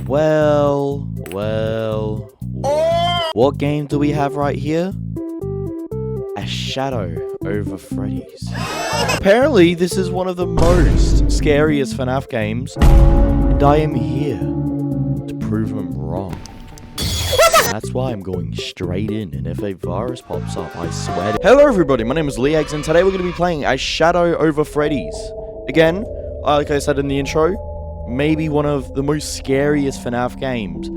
Well. What game do we have right here? A Shadow Over Freddys. Apparently, this is one of the most scariest FNAF games, and I am here to prove them wrong. That's why I'm going straight in, and if a virus pops up, I swear to— Hello everybody, my name is Leags, and today we're going to be playing a Shadow Over Freddys. Again, like I said in the intro, maybe one of the most scariest FNAF games.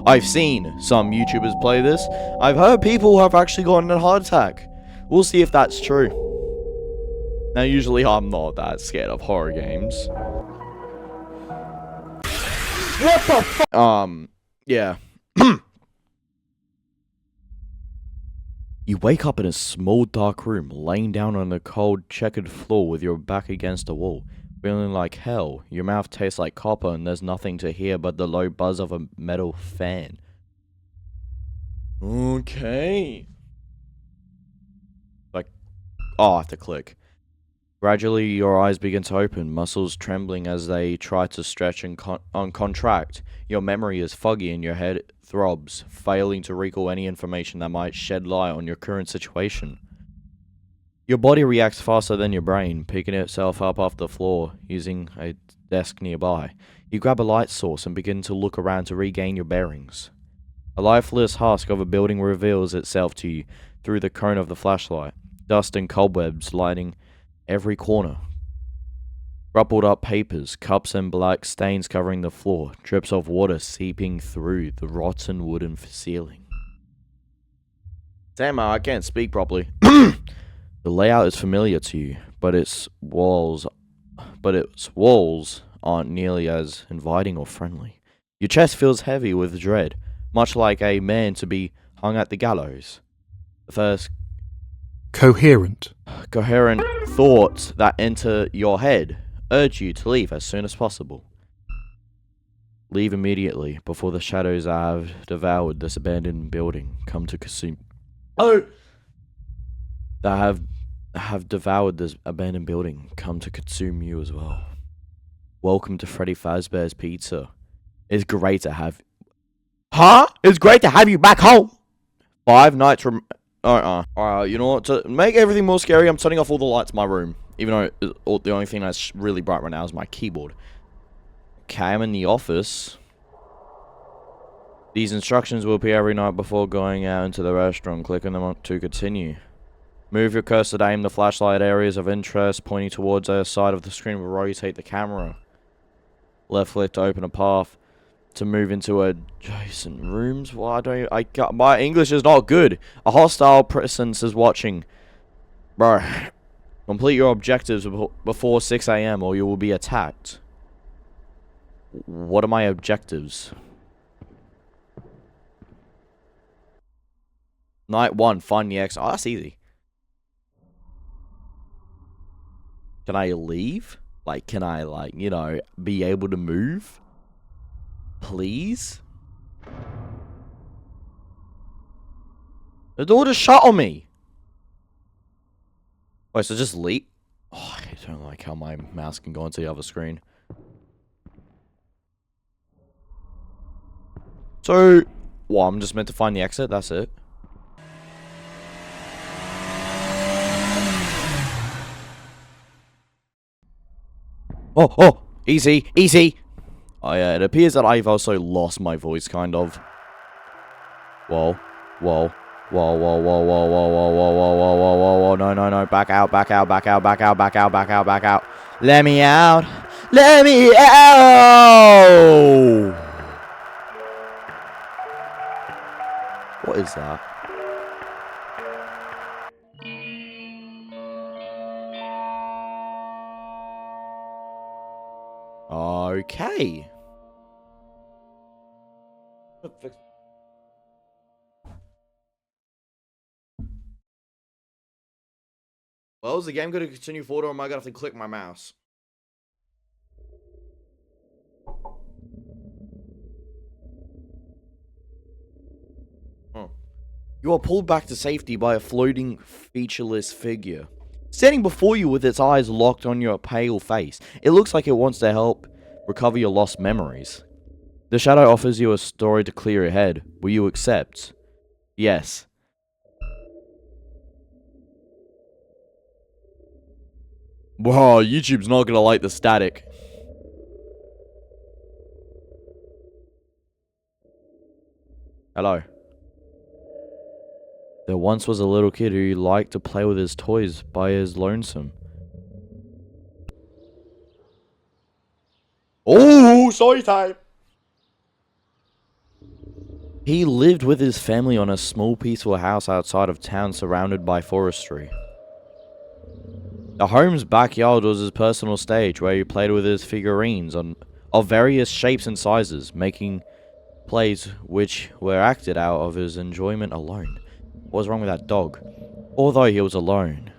I've seen some YouTubers play this. I've heard people have actually gotten a heart attack. We'll see if that's true. Now, usually I'm not that scared of horror games. What the fuck? Yeah. You wake up in a small dark room, laying down on a cold checkered floor with your back against a wall. Feeling like hell, your mouth tastes like copper and there's nothing to hear but the low buzz of a metal fan. Okay. I have to click. Gradually, your eyes begin to open, muscles trembling as they try to stretch and contract. Your memory is foggy and your head throbs, failing to recall any information that might shed light on your current situation. Your body reacts faster than your brain, picking itself up off the floor, using a desk nearby. You grab a light source and begin to look around to regain your bearings. A lifeless husk of a building reveals itself to you through the cone of the flashlight, dust and cobwebs lining every corner. Crumpled up papers, cups and black stains covering the floor, drips of water seeping through the rotten wooden ceiling. Damn, I can't speak properly. The layout is familiar to you, but its walls aren't nearly as inviting or friendly. Your chest feels heavy with dread, much like a man to be hung at the gallows. The first coherent thoughts that enter your head urge you to leave as soon as possible. Leave immediately before the shadows that have devoured this abandoned building come to consume. That have devoured this abandoned building come to consume you as well. Welcome to Freddy Fazbear's Pizza. It's great to have— It's great to have you back home! 5 nights Alright, you know what? To make everything more scary, I'm turning off all the lights in my room. Even though the only thing that's really bright right now is my keyboard. Okay, I'm in the office. These instructions will appear every night before going out into the restaurant. Click on them to continue. Move your cursor to aim the flashlight at areas of interest, pointing towards the side of the screen will rotate the camera. Left click to open a path to move into adjacent rooms. My English is not good. A hostile presence is watching. Bro, complete your objectives before 6 AM or you will be attacked. What are my objectives? Night 1, find the exit. Oh, that's easy. Can I leave? Can I, be able to move? Please? The door just shut on me. Wait, so just leave? Oh, I don't like how my mouse can go onto the other screen. So, I'm just meant to find the exit? That's it? Oh, easy. Oh yeah, it appears that I've also lost my voice, kind of. Whoa, no, back out. Let me out. What is that? Okay. Well, is the game going to continue forward or am I going to have to click my mouse? You are pulled back to safety by a floating, featureless figure. Standing before you with its eyes locked on your pale face, it looks like it wants to help, recover your lost memories. The Shadow offers you a story to clear your head. Will you accept? Yes. Wow, YouTube's not gonna like the static. Hello. There once was a little kid who liked to play with his toys by his lonesome. Oh, story time! He lived with his family on a small peaceful house outside of town surrounded by forestry. The home's backyard was his personal stage where he played with his figurines of various shapes and sizes, making plays which were acted out of his enjoyment alone. What was wrong with that dog? Although he was alone,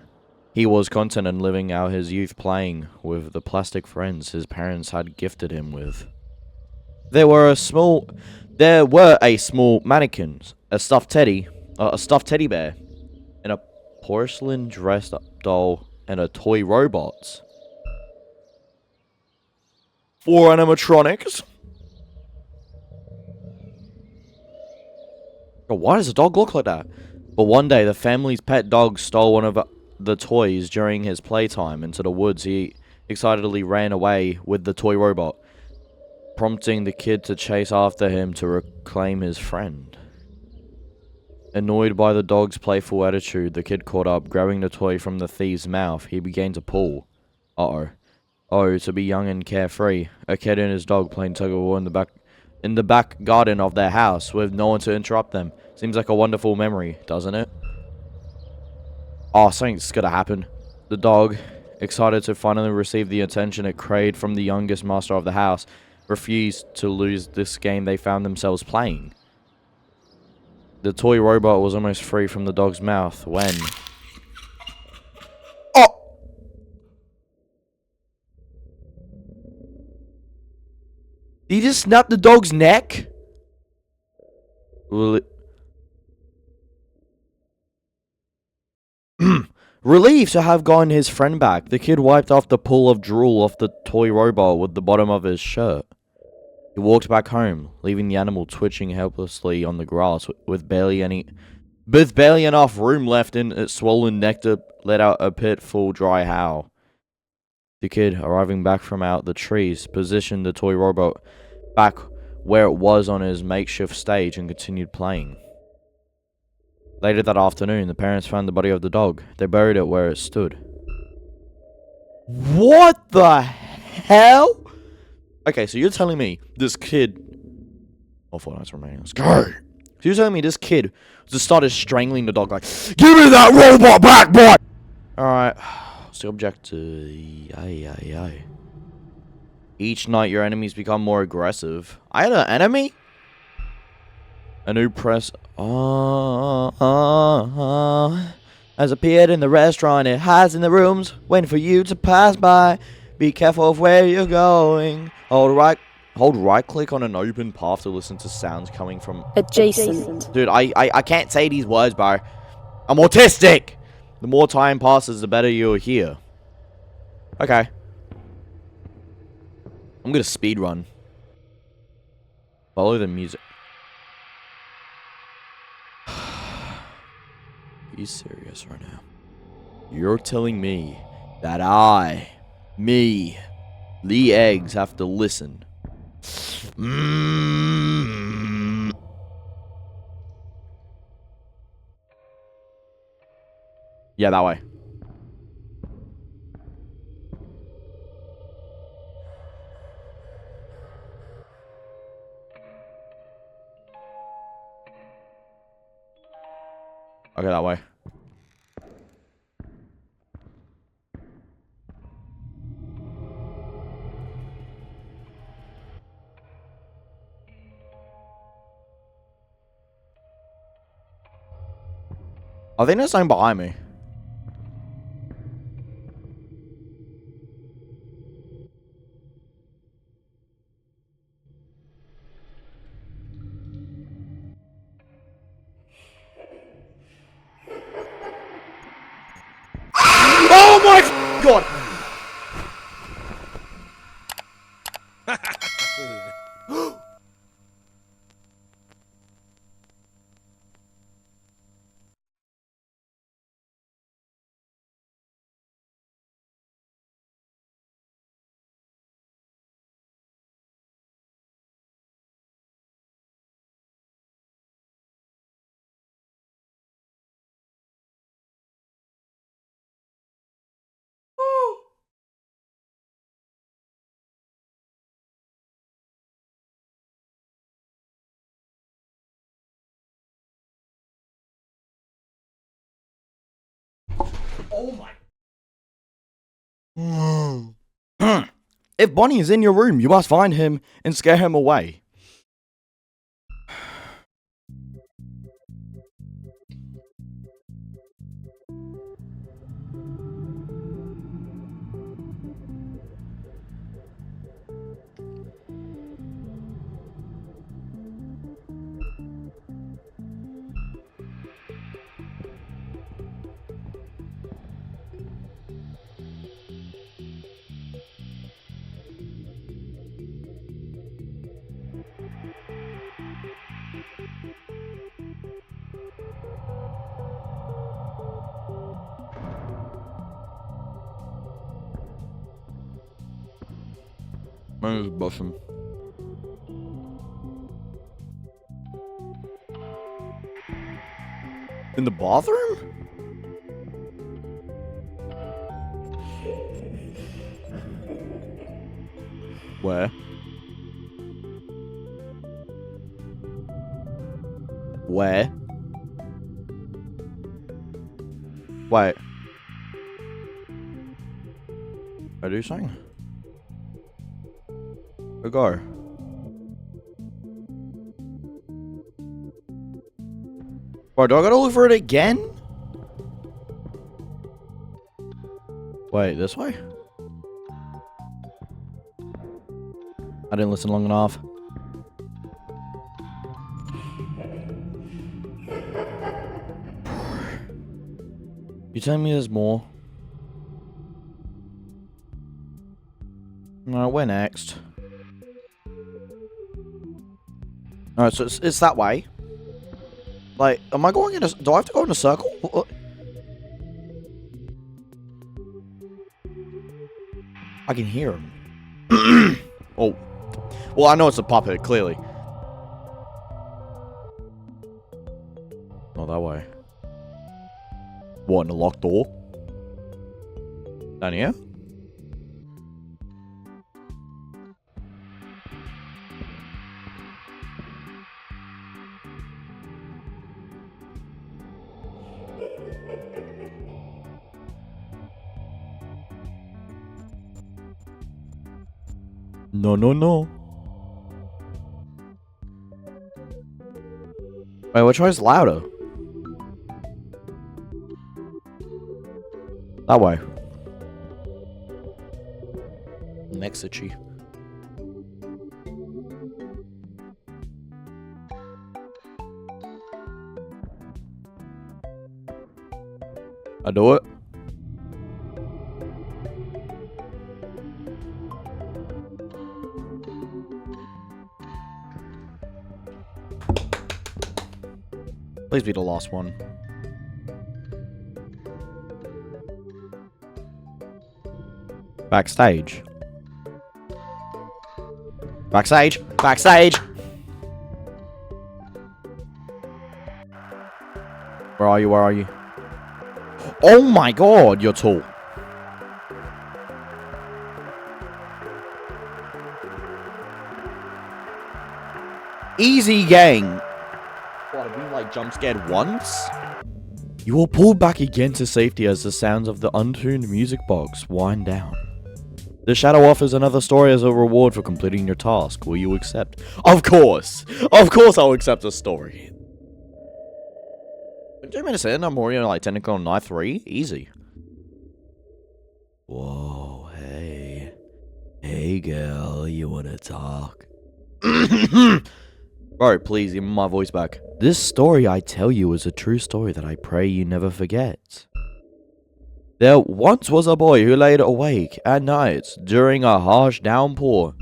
he was content in living out his youth playing with the plastic friends his parents had gifted him with. There were a small mannequin, a stuffed teddy bear, and a porcelain dressed up doll and a toy robots. 4 animatronics. Why does a dog look like that? But one day, the family's pet dog stole one of the toys during his playtime into the woods. He excitedly ran away with the toy robot, prompting the kid to chase after him to reclaim his friend. Annoyed by the dog's playful attitude, the kid caught up, grabbing the toy from the thief's mouth. He began to pull. Uh-oh. Oh, to be young and carefree, a kid and his dog playing tug-of-war in the back garden of their house with no one to interrupt them. Seems like a wonderful memory, doesn't it? Oh, something's gonna happen. The dog, excited to finally receive the attention it craved from the youngest master of the house, refused to lose this game they found themselves playing. The toy robot was almost free from the dog's mouth when... Oh! Did he just snap the dog's neck? Relieved to have gotten his friend back, the kid wiped off the pool of drool off the toy robot with the bottom of his shirt. He walked back home, leaving the animal twitching helplessly on the grass with barely enough room left in its swollen neck to let out a pitiful dry howl. The kid, arriving back from out the trees, positioned the toy robot back where it was on his makeshift stage and continued playing. Later that afternoon, the parents found the body of the dog. They buried it where it stood. What the hell? Okay, so you're telling me this kid... Oh, 4 nights remaining. Let's go! So you're telling me this kid just started strangling the dog like, give me that robot back, boy! Alright, what's the objective? Each night your enemies become more aggressive. I had an enemy? A new press has appeared in the restaurant. It hides in the rooms, waiting for you to pass by. Be careful of where you're going. Hold right click on an open path to listen to sounds coming from adjacent. Dude, I can't say these words, bro. I'm autistic. The more time passes, the better you'll hear. Okay. I'm gonna speed run. Follow the music. Are you serious right now? You're telling me that the eggs have to listen. Yeah, that way. Okay, that way. I think there's something behind me. Oh my god! Oh my. If Bonnie is in your room, you must find him and scare him away. I'm just bussing. In the bathroom? Where? Where? Wait. I do something? Where go? Bro, do I gotta look for it again? Wait, this way? I didn't listen long enough. You telling me there's more? Alright, where next? Alright, so it's that way. Like, am I going in a... Do I have to go in a circle? What? I can hear him. Oh. Well, I know it's a puppet, clearly. Not that way. What, in a locked door? Down here? No, no, no. Wait, which one's louder? That way. Mexichi. I do it. Please be the last one. Backstage. Backstage. Backstage. Where are you? Where are you? Oh my god, you're tall. Easy gang. What, have you like jump scared once? You are pulled back again to safety as the sounds of the untuned music box wind down. The Shadow offers another story as a reward for completing your task. Will you accept? Of course! Of course I'll accept a story. 2 minutes in, I'm already on like technical on night 3. Easy. Whoa, hey. Hey girl, you wanna talk? Bro, please, give me my voice back. This story I tell you is a true story that I pray you never forget. There once was a boy who laid awake at night during a harsh downpour.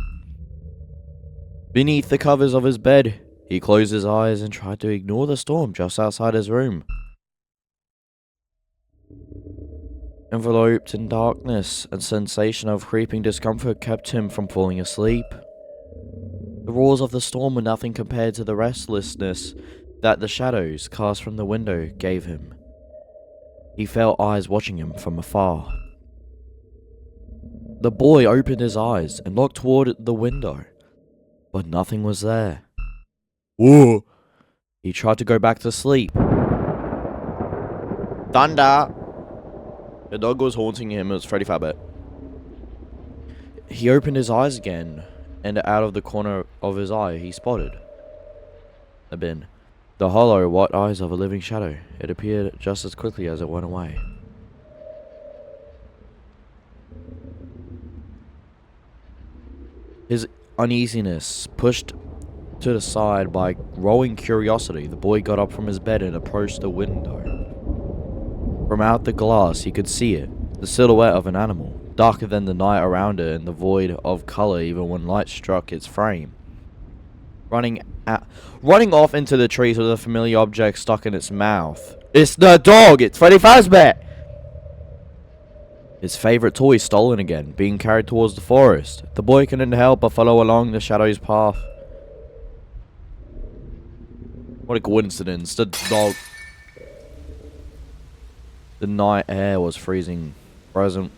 Beneath the covers of his bed, he closed his eyes and tried to ignore the storm just outside his room. Enveloped in darkness, a sensation of creeping discomfort kept him from falling asleep. The roars of the storm were nothing compared to the restlessness that the shadows cast from the window gave him. He felt eyes watching him from afar. The boy opened his eyes and looked toward the window, but nothing was there. Whoa! He tried to go back to sleep. Thunder! The dog was haunting him. It was Freddy Fazbear. He opened his eyes again, and out of the corner of his eye, he spotted a bin. The hollow, white eyes of a living shadow. It appeared just as quickly as it went away. His uneasiness pushed to the side by growing curiosity, the boy got up from his bed and approached the window. From out the glass, he could see it, the silhouette of an animal, darker than the night around it and the void of color even when light struck its frame. Running off into the trees with a familiar object stuck in its mouth. It's the dog! It's Freddy Fazbear! His favorite toy stolen again, being carried towards the forest. The boy couldn't help but follow along the shadow's path. What a coincidence. The dog. The night air was freezing. Frozen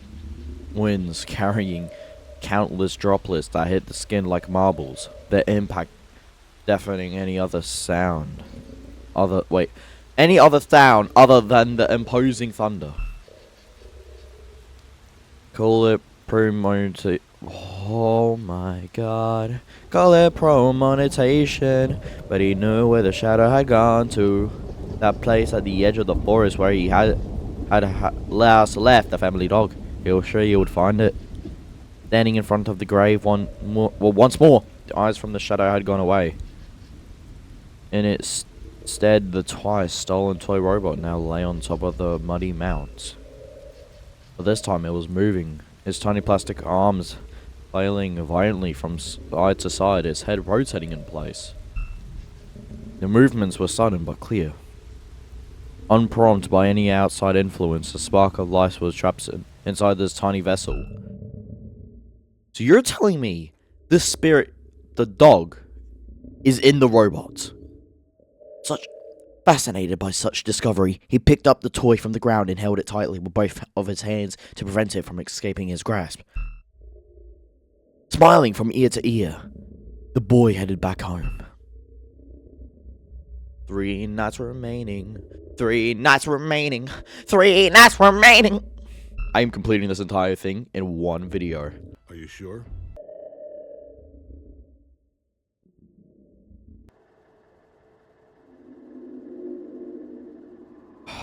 winds carrying countless droplets that hit the skin like marbles. Their impact deafening any other sound. Any other sound other than the imposing thunder. Call it premonition. Oh my god. Call it premonitation. But he knew where the shadow had gone to. That place at the edge of the forest where he had last left the family dog. He was sure he would find it. Standing in front of the grave once more, the eyes from the shadow had gone away. In its stead, the twice stolen toy robot now lay on top of the muddy mount. But this time it was moving, its tiny plastic arms flailing violently from side to side, its head rotating in place. The movements were sudden but clear. Unprompted by any outside influence, a spark of life was trapped inside this tiny vessel. So you're telling me this spirit, the dog, is in the robot? Fascinated by such discovery, he picked up the toy from the ground and held it tightly with both of his hands to prevent it from escaping his grasp. Smiling from ear to ear, the boy headed back home. 3 nights remaining. 3 nights remaining. 3 nights remaining. I am completing this entire thing in one video. Are you sure?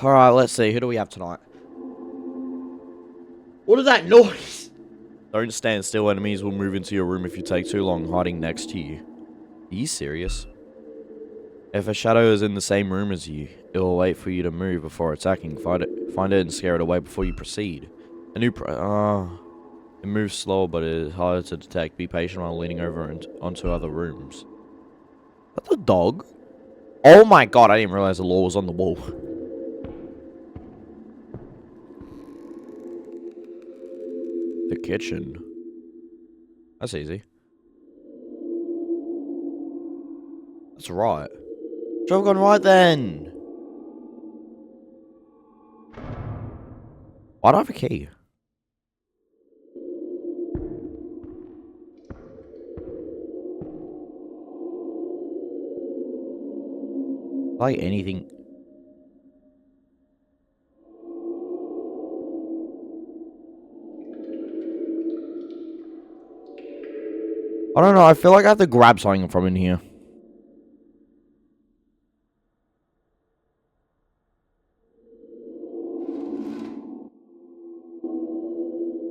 Alright, let's see. Who do we have tonight? What is that noise? Don't stand still. Enemies will move into your room if you take too long hiding next to you. Are you serious? If a shadow is in the same room as you, it will wait for you to move before attacking. Find it and scare it away before you proceed. It moves slow, but it is harder to detect. Be patient while leaning over onto other rooms. Is that the dog? Oh my god, I didn't realize the law was on the wall. The kitchen. That's easy. That's right. Should have gone right then. Why do I have a key? Like anything. I don't know. I feel like I have to grab something from in here.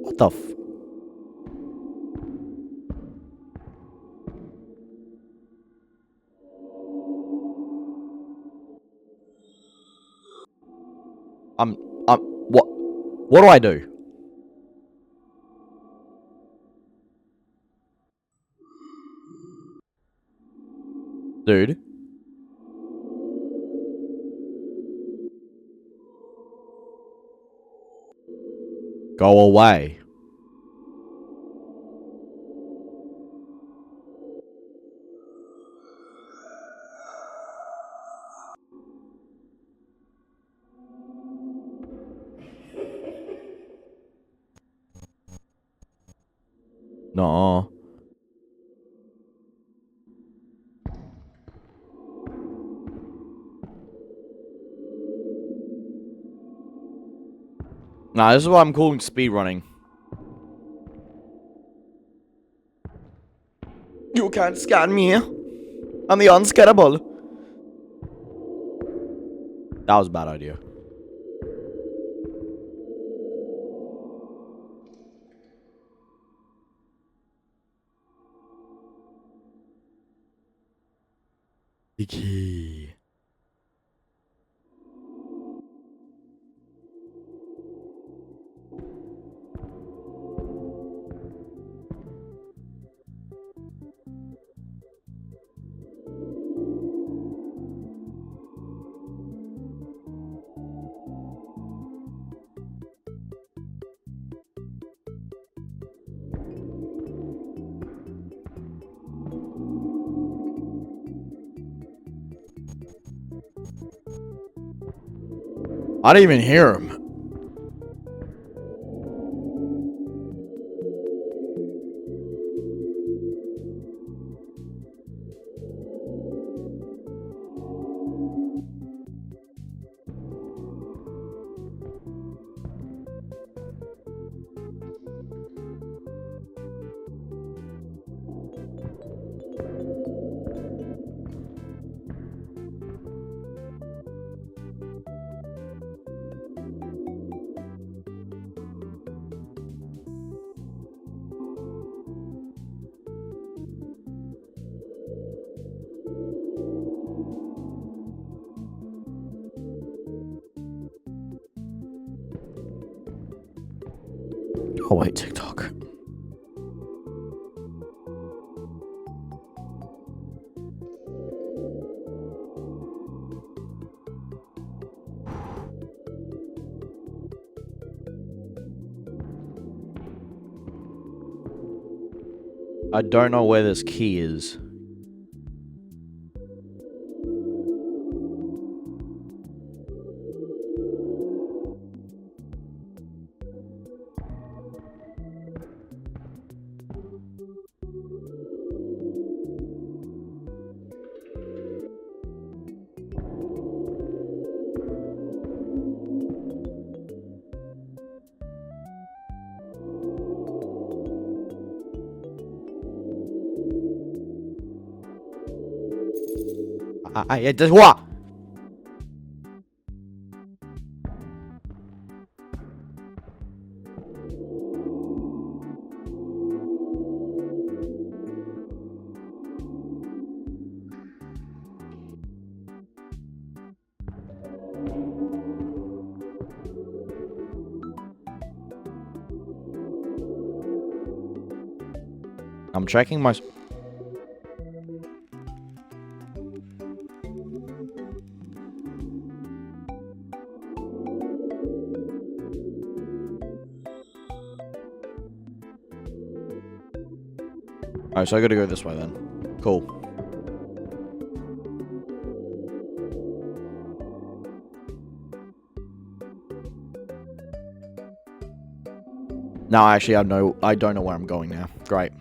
What the f... What do I do? Dude? Go away. No. Nah, this is what I'm calling speedrunning. You can't scan me. I'm the unscannable. That was a bad idea. The key. I didn't even hear him. Oh wait, TikTok. I don't know where this key is. It does what? I'm checking my... Alright, so I gotta go this way then. Cool. Now actually I don't know where I'm going now. Great.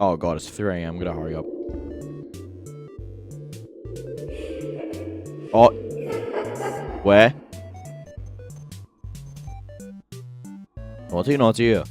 Oh god, it's 3 AM. I'm gonna hurry up. Oh. Where? Naughty, naughty.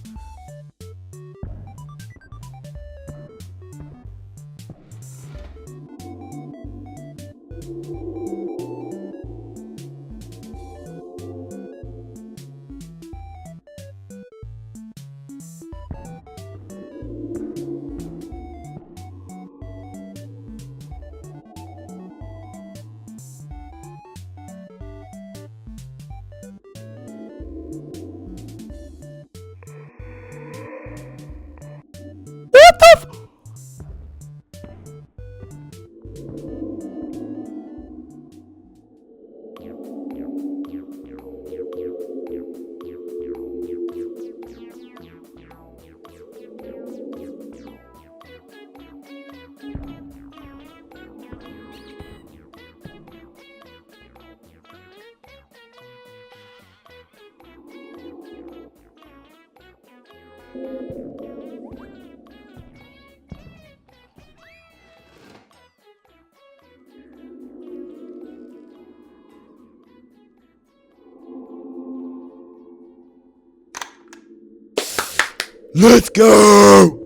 Let's go!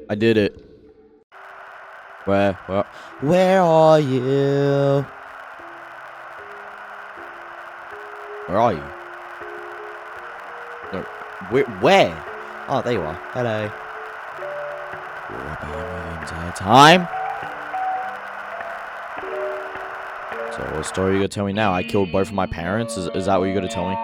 I did it. Where are you? Where are you? No, where? Oh, there you are. Hello. You're about the entire time. So, what story are you gonna tell me now? I killed both of my parents? Is that what you're gonna tell me?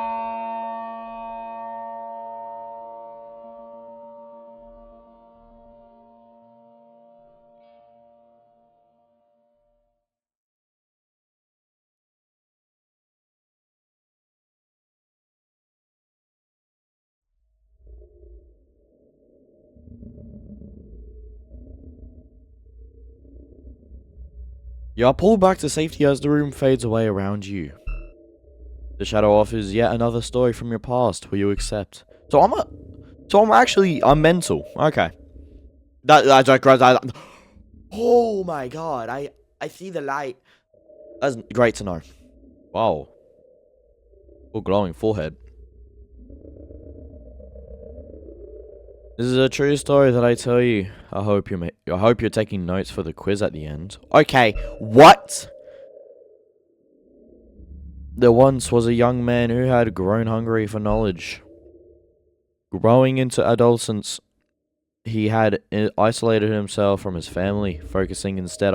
You are pulled back to safety as the room fades away around you. The shadow offers yet another story from your past. Will you accept? I'm mental. Okay. That. Oh my god! I see the light. That's great to know. Wow. Full glowing forehead. This is a true story that I tell you. I hope you're taking notes for the quiz at the end. Okay. What? There once was a young man who had grown hungry for knowledge. Growing into adolescence, he had isolated himself from his family, focusing instead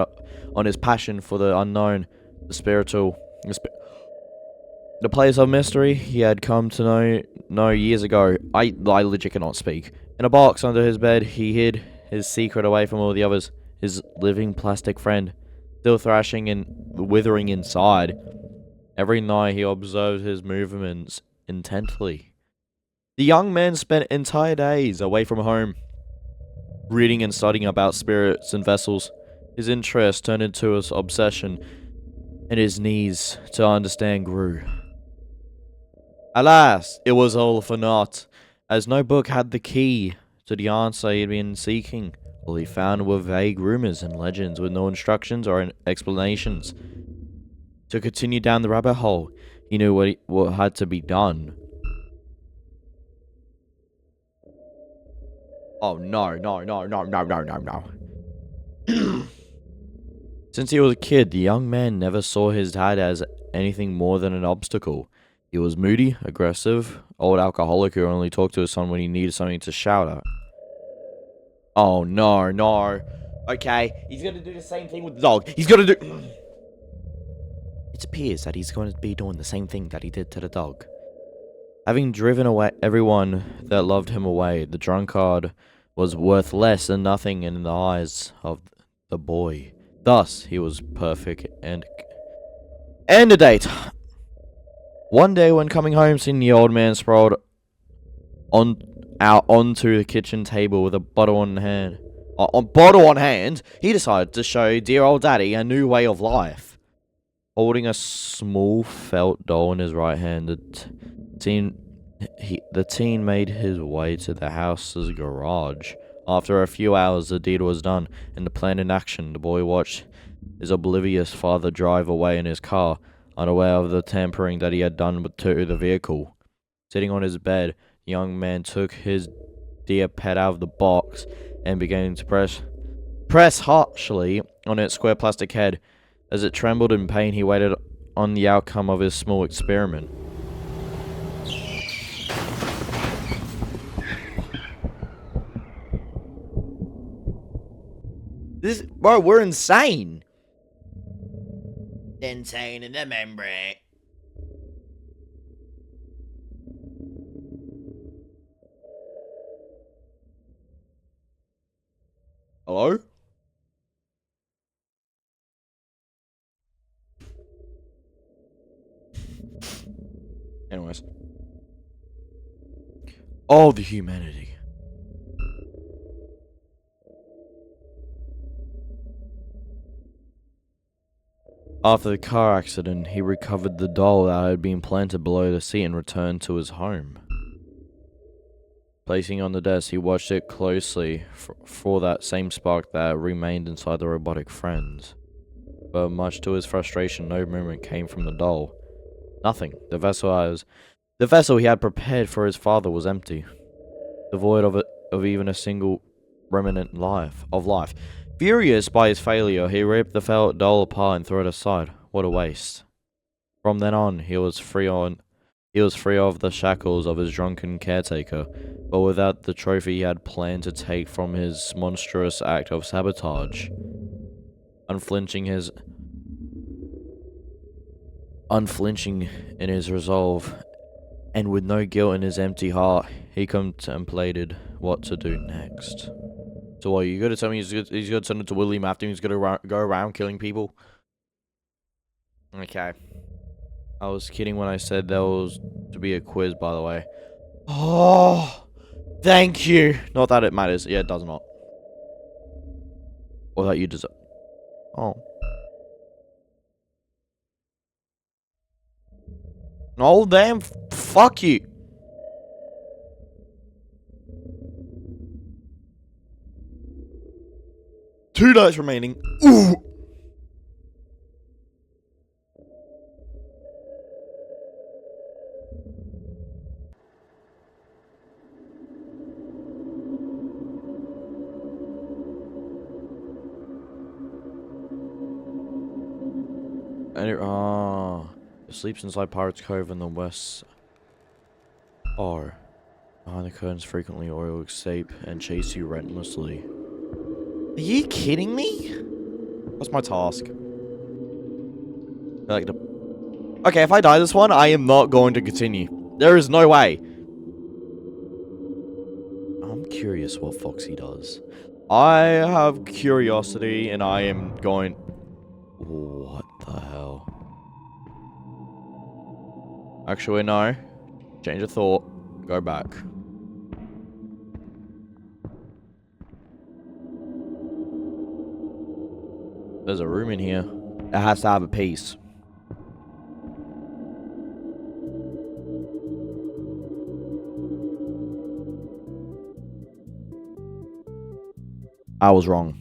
on his passion for the unknown, the spiritual, the place of mystery he had come to know years ago. I legit cannot speak. In a box under his bed, he hid his secret away from all the others. His living plastic friend, still thrashing and withering inside. Every night he observed his movements intently. The young man spent entire days away from home, reading and studying about spirits and vessels. His interest turned into his obsession, and his needs to understand grew. Alas, it was all for naught, as no book had the key to the answer he had been seeking. All he found were vague rumors and legends with no instructions or explanations. To continue down the rabbit hole, he knew what had to be done. Oh no. Since he was a kid, the young man never saw his dad as anything more than an obstacle. He was moody, aggressive, old alcoholic who only talked to his son when he needed something to shout at. Oh no. Okay, he's gonna do the same thing with the dog. He's gonna do... It appears that he's going to be doing the same thing that he did to the dog. Having driven away everyone that loved him away, the drunkard was worth less than nothing in the eyes of the boy. Thus, he was perfect and a date. One day, when coming home, seeing the old man sprawled onto the kitchen table with a bottle on hand, he decided to show dear old daddy a new way of life. Holding a small felt doll in his right hand, the teen made his way to the house's garage. After a few hours, the deed was done, and the plan in action. The boy watched his oblivious father drive away in his car, unaware of the tampering that he had done to the vehicle. Sitting on his bed, the young man took his dear pet out of the box and began to press harshly on its square plastic head. As it trembled in pain, he waited on the outcome of his small experiment. Bro, we're insane. Insane in the membrane. Hello? Anyways. All the humanity. After the car accident, he recovered the doll that had been planted below the seat and returned to his home. Placing it on the desk, he watched it closely for that same spark that remained inside the robotic friends. But much to his frustration, no movement came from the doll. Nothing. The vessel he had prepared for his father was empty, devoid of even a single remnant of life. Furious by his failure, he ripped the doll apart and threw it aside. What a waste. From then on, he was free of the shackles of his drunken caretaker, but without the trophy he had planned to take from his monstrous act of sabotage. Unflinching in his resolve, and with no guilt in his empty heart, he contemplated what to do next. So what, you gonna tell me he's gonna turn into William after he's gonna go around killing people? Okay. I was kidding when I said there was to be a quiz, by the way. Oh, thank you. Not that it matters. Yeah, it does not. Or that you deserve. Oh. Oh, damn. Fuck you. Two dice remaining. Ooh. It sleeps inside Pirate's Cove in the west. Behind the curtains frequently, or it will escape and chase you relentlessly. Are you kidding me? What's my task? Okay, if I die this one, I am not going to continue. There is no way. I'm curious what Foxy does. I have curiosity, and I am going... What the hell? Actually, no. Change of thought. Go back. There's a room in here. It has to have a piece. I was wrong.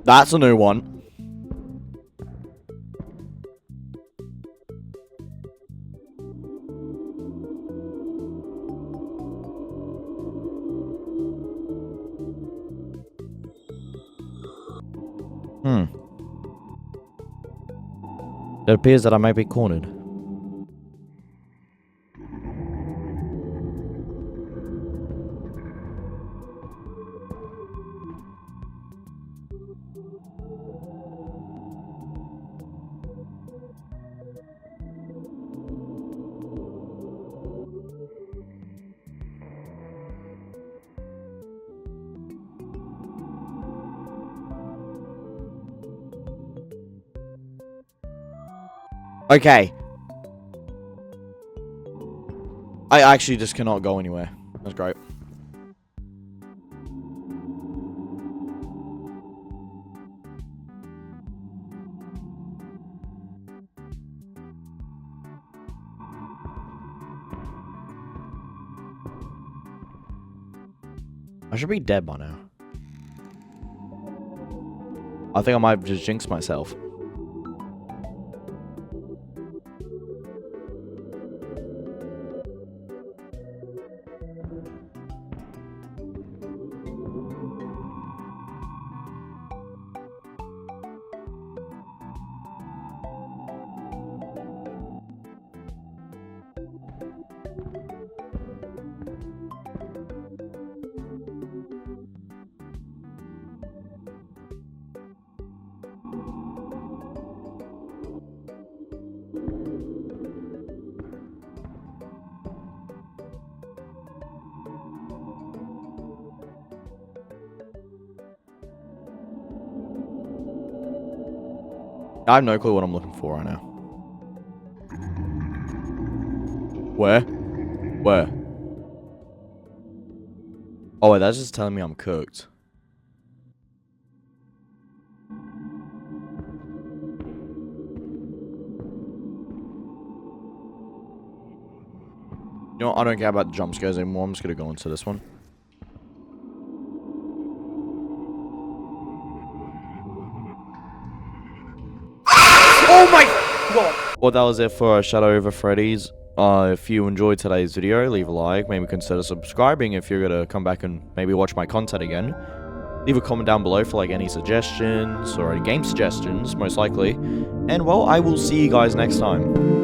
That's a new one. It appears that I might be cornered. Okay. I actually just cannot go anywhere. That's great. I should be dead by now. I think I might have just jinxed myself. I have no clue what I'm looking for right now. Where? Where? Oh, wait, that's just telling me I'm cooked. You know what? I don't care about the jump scares anymore. I'm just gonna go into this one. Oh my god! Well, that was it for Shadow Over Freddys. If you enjoyed today's video, leave a like. Maybe consider subscribing if you're gonna come back and maybe watch my content again. Leave a comment down below for like any suggestions or any game suggestions, most likely. And well, I will see you guys next time.